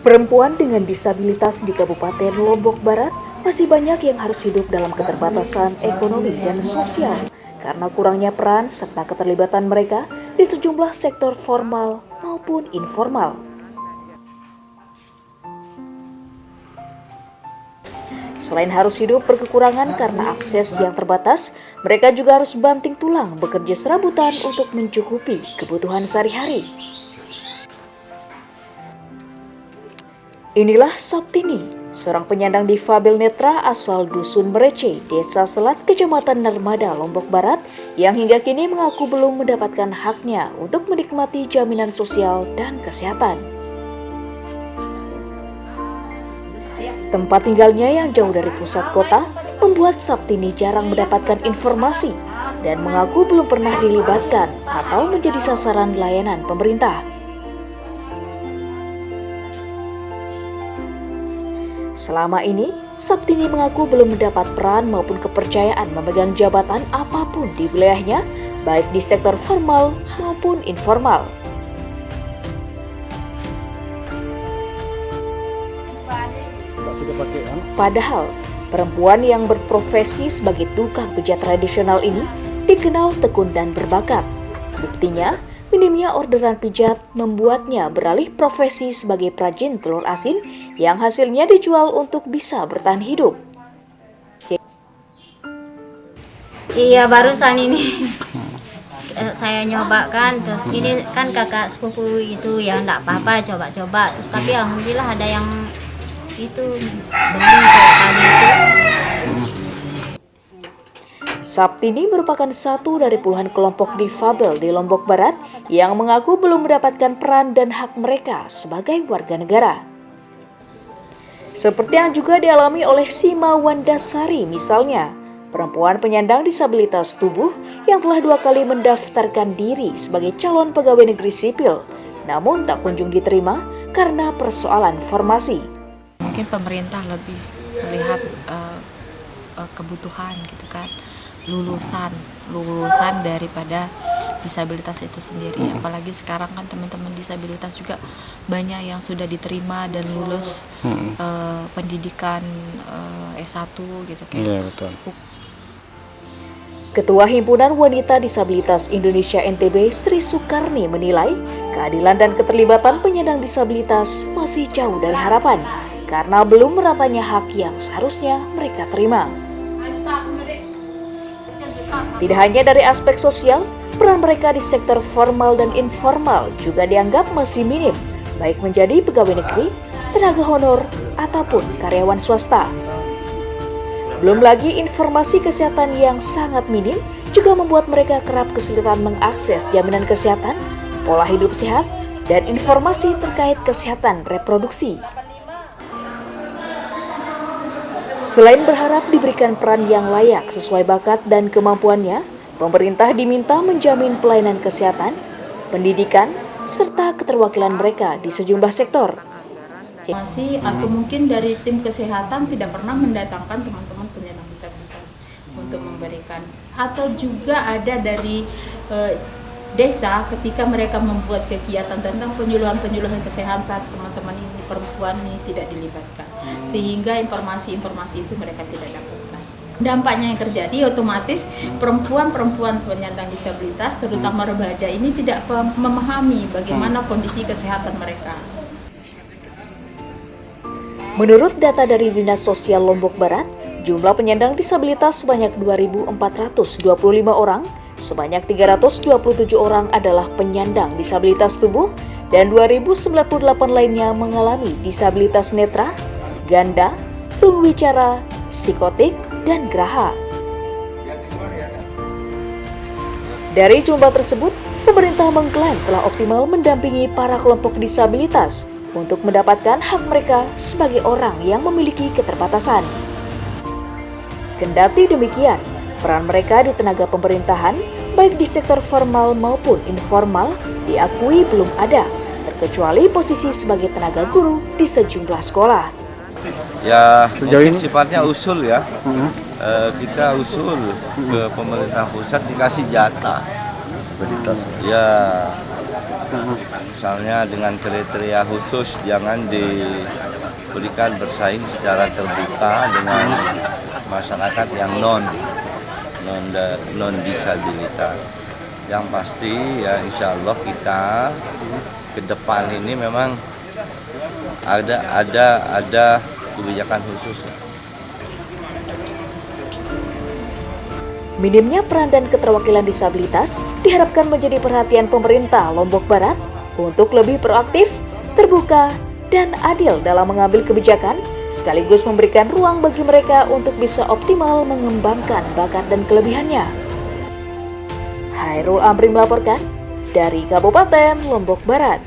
Perempuan dengan disabilitas di Kabupaten Lombok Barat masih banyak yang harus hidup dalam keterbatasan ekonomi dan sosial karena kurangnya peran serta keterlibatan mereka di sejumlah sektor formal maupun informal. Selain harus hidup berkekurangan karena akses yang terbatas, mereka juga harus banting tulang bekerja serabutan untuk mencukupi kebutuhan sehari-hari. Inilah Saptini, seorang penyandang difabel netra asal Dusun Merece, Desa Selat, Kecamatan Narmada, Lombok Barat, yang hingga kini mengaku belum mendapatkan haknya untuk menikmati jaminan sosial dan kesehatan. Tempat tinggalnya yang jauh dari pusat kota membuat Saptini jarang mendapatkan informasi dan mengaku belum pernah dilibatkan atau menjadi sasaran layanan pemerintah. Selama ini, Saptini mengaku belum mendapat peran maupun kepercayaan memegang jabatan apapun di wilayahnya, baik di sektor formal maupun informal. Padahal, perempuan yang berprofesi sebagai tukang pijat tradisional ini dikenal tekun dan berbakat. Buktinya, minimnya orderan pijat membuatnya beralih profesi sebagai perajin telur asin yang hasilnya dijual untuk bisa bertahan hidup. Iya, barusan ini saya nyoba kan, terus ini kan kakak sepupu itu ya enggak apa-apa coba-coba, terus tapi alhamdulillah ada yang itu beli kayak tadi itu. Saptini merupakan satu dari puluhan kelompok difabel di Lombok Barat yang mengaku belum mendapatkan peran dan hak mereka sebagai warga negara. Seperti yang juga dialami oleh Sima Wandasari misalnya, perempuan penyandang disabilitas tubuh yang telah 2 kali mendaftarkan diri sebagai calon pegawai negeri sipil, namun tak kunjung diterima karena persoalan formasi. Mungkin pemerintah lebih melihat kebutuhan gitu kan, lulusan daripada disabilitas itu sendiri. Apalagi sekarang kan teman-teman disabilitas juga banyak yang sudah diterima dan lulus pendidikan S1 gitu kan. Iya, betul. Ketua Himpunan Wanita Disabilitas Indonesia NTB Sri Sukarni menilai keadilan dan keterlibatan penyandang disabilitas masih jauh dari harapan karena belum meratanya hak yang seharusnya mereka terima. Tidak hanya dari aspek sosial, peran mereka di sektor formal dan informal juga dianggap masih minim, baik menjadi pegawai negeri, tenaga honor, ataupun karyawan swasta. Belum lagi informasi kesehatan yang sangat minim juga membuat mereka kerap kesulitan mengakses jaminan kesehatan, pola hidup sehat, dan informasi terkait kesehatan reproduksi. Selain berharap diberikan peran yang layak sesuai bakat dan kemampuannya, pemerintah diminta menjamin pelayanan kesehatan, pendidikan, serta keterwakilan mereka di sejumlah sektor. Atau mungkin dari tim kesehatan tidak pernah mendatangkan teman-teman penyandang disabilitas untuk memberikan, atau juga ada dari desa ketika mereka membuat kegiatan tentang penyuluhan kesehatan, teman-teman ini perempuan ini tidak dilibatkan, sehingga informasi itu mereka tidak dapatkan. Dampaknya yang terjadi otomatis perempuan penyandang disabilitas terutama remaja ini tidak memahami bagaimana kondisi kesehatan mereka. Menurut data dari Dinas Sosial Lombok Barat, jumlah penyandang disabilitas sebanyak 2.425 orang, sebanyak 327 orang adalah penyandang disabilitas tubuh dan 2.098 lainnya mengalami disabilitas netra, ganda, tungwicara, psikotik, dan geraha. Dari jumlah tersebut, pemerintah mengklaim telah optimal mendampingi para kelompok disabilitas untuk mendapatkan hak mereka sebagai orang yang memiliki keterbatasan. Kendati demikian, peran mereka di tenaga pemerintahan, baik di sektor formal maupun informal, diakui belum ada, terkecuali posisi sebagai tenaga guru di sejumlah sekolah. Ya, mungkin sifatnya usul ya. Kita usul ke pemerintah pusat dikasih jatah disabilitas. Ya, misalnya dengan kriteria khusus, jangan diberikan bersaing secara terbuka dengan masyarakat yang non disabilitas. Yang pasti ya insya Allah kita ke depan ini memang ada kebijakan khusus. Minimnya peran dan keterwakilan disabilitas diharapkan menjadi perhatian pemerintah Lombok Barat untuk lebih proaktif, terbuka, dan adil dalam mengambil kebijakan, sekaligus memberikan ruang bagi mereka untuk bisa optimal mengembangkan bakat dan kelebihannya. Hairul Amri melaporkan dari Kabupaten Lombok Barat.